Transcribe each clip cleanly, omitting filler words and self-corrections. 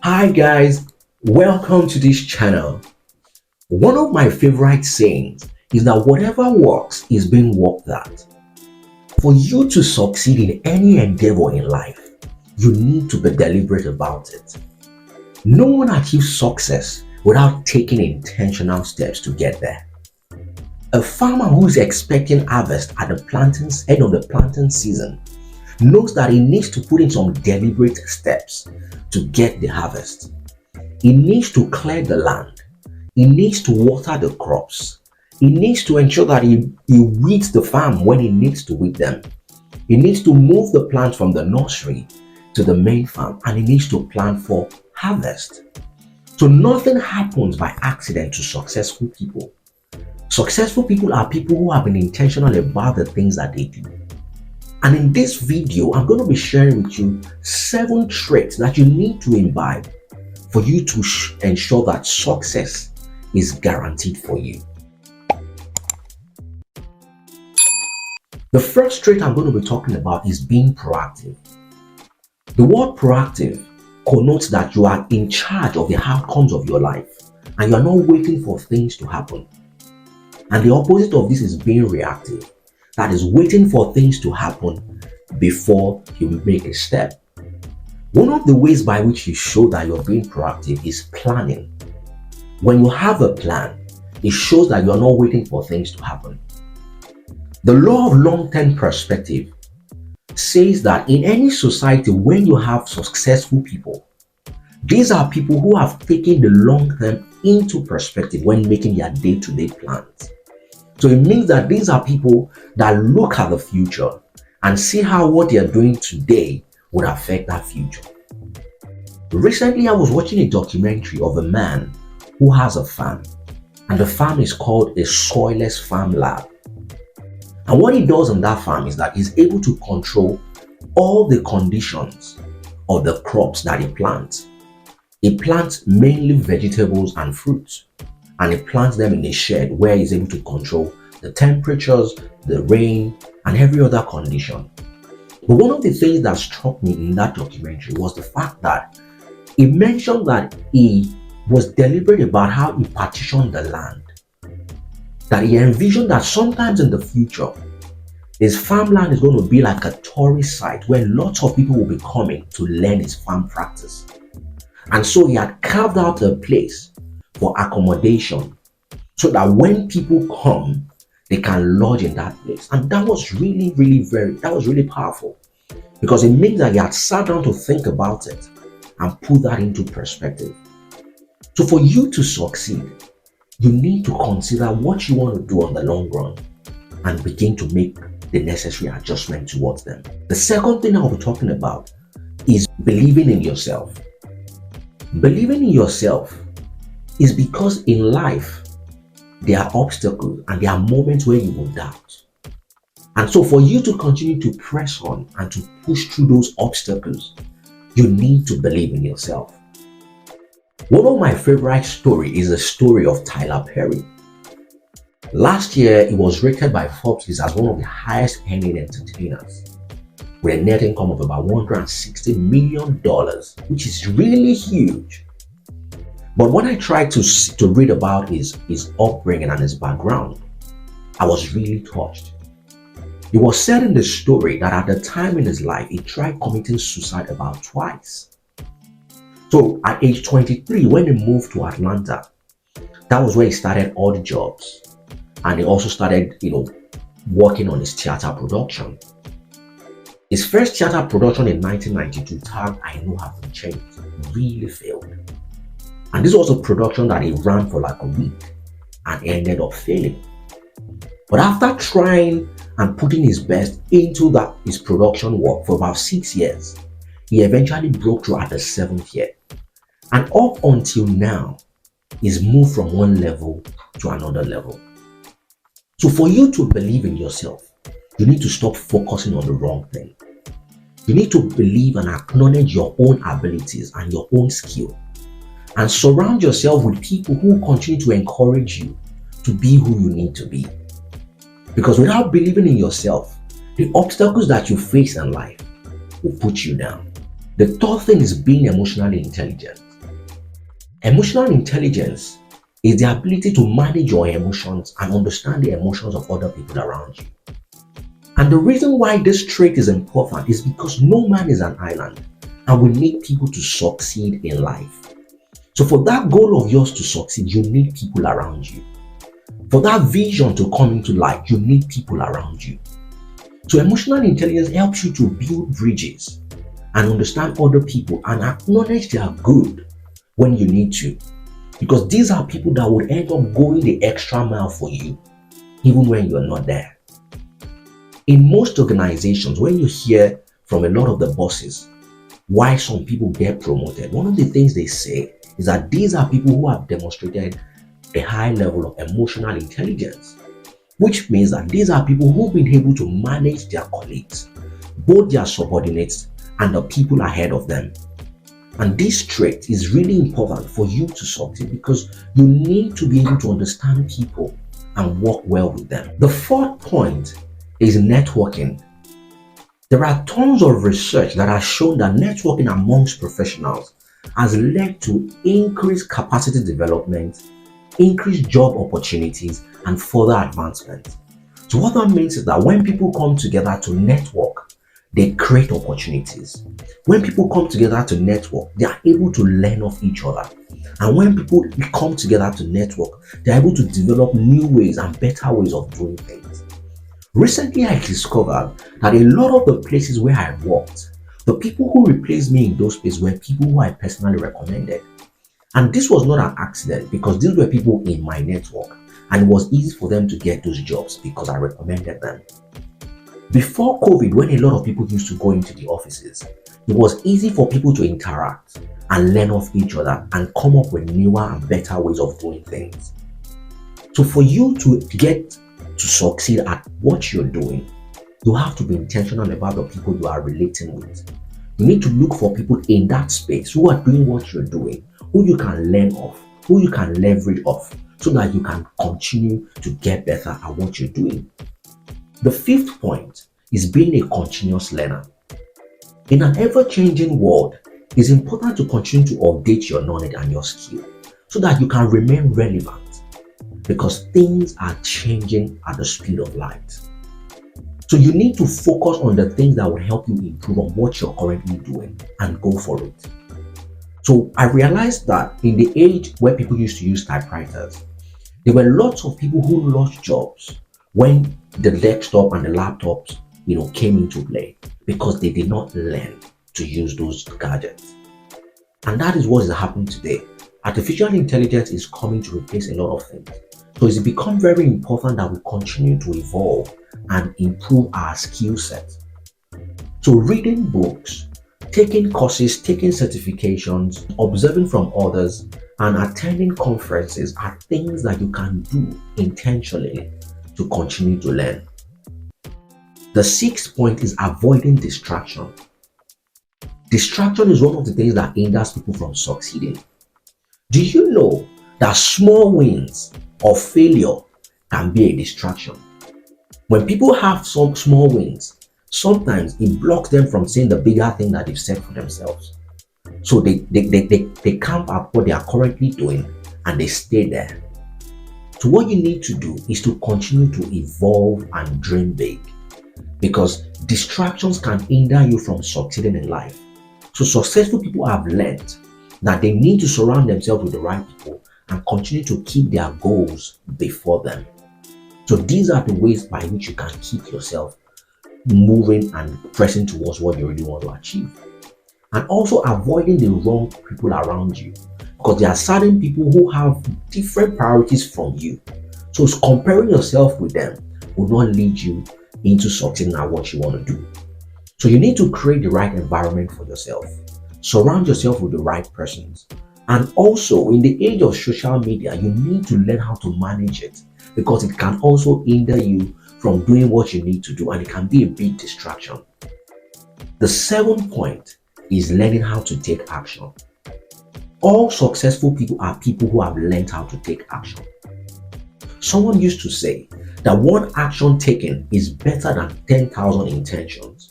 Hi guys, welcome to this channel. One of my favorite sayings is that whatever works is being worked at. For you to succeed in any endeavor in life, you need to be deliberate about it. No one achieves success without taking intentional steps to get there. A farmer who is expecting harvest at the end of the planting season knows that he needs to put in some deliberate steps to get the harvest. He needs to clear the land. He needs to water the crops. He needs to ensure that he weeds the farm when he needs to weed them. He needs to move the plants from the nursery to the main farm, and he needs to plan for harvest. So nothing happens by accident to successful people. Successful people are people who have been intentional about the things that they do. And in this video, I'm going to be sharing with you 7 traits that you need to imbibe for you to ensure that success is guaranteed for you. The first trait I'm going to be talking about is being proactive. The word proactive connotes that you are in charge of the outcomes of your life and you are not waiting for things to happen. And the opposite of this is being reactive. That is waiting for things to happen before you make a step. One of the ways by which you show that you're being proactive is planning. When you have a plan, it shows that you're not waiting for things to happen. The law of long-term perspective says that in any society, when you have successful people, these are people who have taken the long term into perspective when making their day-to-day plans. So it means that these are people that look at the future and see how what they are doing today would affect that future. Recently, I was watching a documentary of a man who has a farm, and the farm is called a soilless farm lab. And what he does on that farm is that he's able to control all the conditions of the crops that he plants. He plants mainly vegetables and fruits, and he plants them in a shed where he's able to control the temperatures, the rain, and every other condition. But one of the things that struck me in that documentary was the fact that he mentioned that he was deliberate about how he partitioned the land. That he envisioned that sometimes in the future, his farmland is going to be like a tourist site where lots of people will be coming to learn his farm practice. And so he had carved out a place for accommodation so that when people come, they can lodge in that place. And that was really powerful, because it means that he had sat down to think about it and put that into perspective. So for you to succeed, you need to consider what you want to do on the long run and begin to make the necessary adjustment towards them. The second thing I'll be talking about is believing in yourself. Believing in yourself is because in life, there are obstacles and there are moments where you will doubt. And so for you to continue to press on and to push through those obstacles, you need to believe in yourself. One of my favorite stories is the story of Tyler Perry. Last year, he was rated by Forbes as one of the highest earning entertainers with a net income of about $160 million, which is really huge. But when I tried to read about his upbringing and his background, I was really touched. It was said in the story that at the time in his life, he tried committing suicide about twice. So at age 23, when he moved to Atlanta, that was where he started odd jobs. And he also started, working on his theater production. His first theater production in 1992, tagged I Know How to Change, really failed. And this was a production that he ran for like a week and ended up failing. But after trying and putting his best into his production work for about 6 years, he eventually broke through at the 7th year. And up until now, he's moved from one level to another level. So for you to believe in yourself, you need to stop focusing on the wrong thing. You need to believe and acknowledge your own abilities and your own skill, and surround yourself with people who continue to encourage you to be who you need to be. Because without believing in yourself, the obstacles that you face in life will put you down. The third thing is being emotionally intelligent. Emotional intelligence is the ability to manage your emotions and understand the emotions of other people around you. And the reason why this trait is important is because no man is an island, and we need people to succeed in life. So for that goal of yours to succeed, you need people around you. For that vision to come into life, you need people around you. So emotional intelligence helps you to build bridges and understand other people and acknowledge their good when you need to. Because these are people that would end up going the extra mile for you, even when you're not there. In most organizations, when you hear from a lot of the bosses why some people get promoted, one of the things they say is that these are people who have demonstrated a high level of emotional intelligence, which means that these are people who've been able to manage their colleagues, both their subordinates and the people ahead of them. And this trait is really important for you to succeed because you need to be able to understand people and work well with them. The fourth point is networking. There are tons of research that has shown that networking amongst professionals has led to increased capacity development, increased job opportunities, and further advancement. So what that means is that when people come together to network, they create opportunities. When people come together to network, they are able to learn off each other. And when people come together to network, they're able to develop new ways and better ways of doing things. Recently, I discovered that a lot of the places where I worked, the people who replaced me in those places were people who I personally recommended. And this was not an accident because these were people in my network and it was easy for them to get those jobs because I recommended them. Before COVID, when a lot of people used to go into the offices, it was easy for people to interact and learn off each other and come up with newer and better ways of doing things. So for you to get to succeed at what you're doing, you have to be intentional about the people you are relating with. You need to look for people in that space who are doing what you're doing, who you can learn off, who you can leverage off, so that you can continue to get better at what you're doing. The fifth point is being a continuous learner. In an ever-changing world, it's important to continue to update your knowledge and your skill so that you can remain relevant because things are changing at the speed of light. So you need to focus on the things that will help you improve on what you're currently doing and go for it. So I realized that in the age where people used to use typewriters, there were lots of people who lost jobs when the desktop and the laptops, came into play because they did not learn to use those gadgets. And that is what is happening today. Artificial intelligence is coming to replace a lot of things. So it's become very important that we continue to evolve and improve our skill set. So reading books, taking courses, taking certifications, observing from others, and attending conferences are things that you can do intentionally to continue to learn. The sixth point is avoiding distraction. Distraction is one of the things that hinders people from succeeding. Do you know that small wins or failure can be a distraction? When people have some small wins, sometimes it blocks them from seeing the bigger thing that they've set for themselves. So they camp at what they are currently doing and they stay there. So what you need to do is to continue to evolve and dream big because distractions can hinder you from succeeding in life. So successful people have learned that they need to surround themselves with the right people and continue to keep their goals before them. So these are the ways by which you can keep yourself moving and pressing towards what you really want to achieve. And also avoiding the wrong people around you because there are certain people who have different priorities from you. So comparing yourself with them will not lead you into succeeding at what you want to do. So you need to create the right environment for yourself. Surround yourself with the right persons. And also in the age of social media, you need to learn how to manage it because it can also hinder you from doing what you need to do and it can be a big distraction. The seventh point is learning how to take action. All successful people are people who have learned how to take action. Someone used to say that one action taken is better than 10,000 intentions,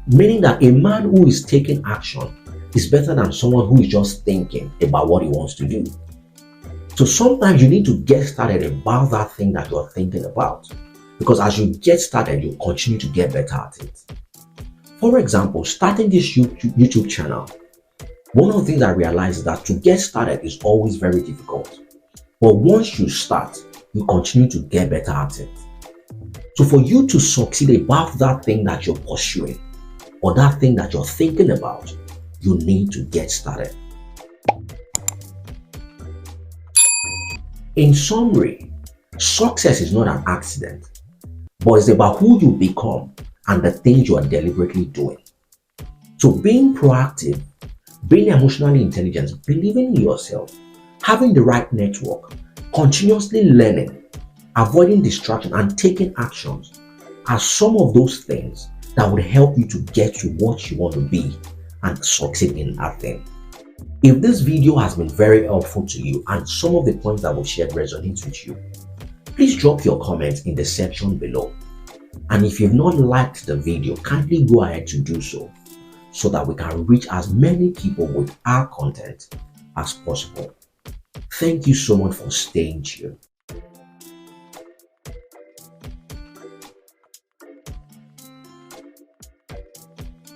meaning that a man who is taking action is better than someone who is just thinking about what he wants to do. So sometimes you need to get started about that thing that you're thinking about. Because as you get started, you continue to get better at it. For example, starting this YouTube channel, one of the things I realized is that to get started is always very difficult. But once you start, you continue to get better at it. So for you to succeed about that thing that you're pursuing or that thing that you're thinking about, you need to get started. In summary, success is not an accident, but it's about who you become and the things you are deliberately doing. So being proactive, being emotionally intelligent, believing in yourself, having the right network, continuously learning, avoiding distraction, and taking actions are some of those things that would help you to get to what you want to be and succeed in that thing. If this video has been very helpful to you and some of the points that we shared resonate with you, please drop your comments in the section below. And if you've not liked the video, kindly go ahead to do so that we can reach as many people with our content as possible. Thank you so much for staying tuned.